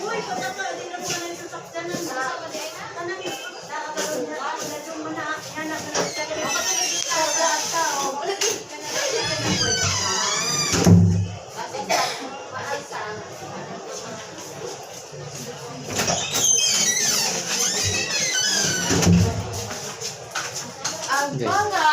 Uy, pataka, di na mo na yung sasakyan na sa kanang nakakaroon na yung mga anak na nagkakaroon pa talaga sa tao. Ang mga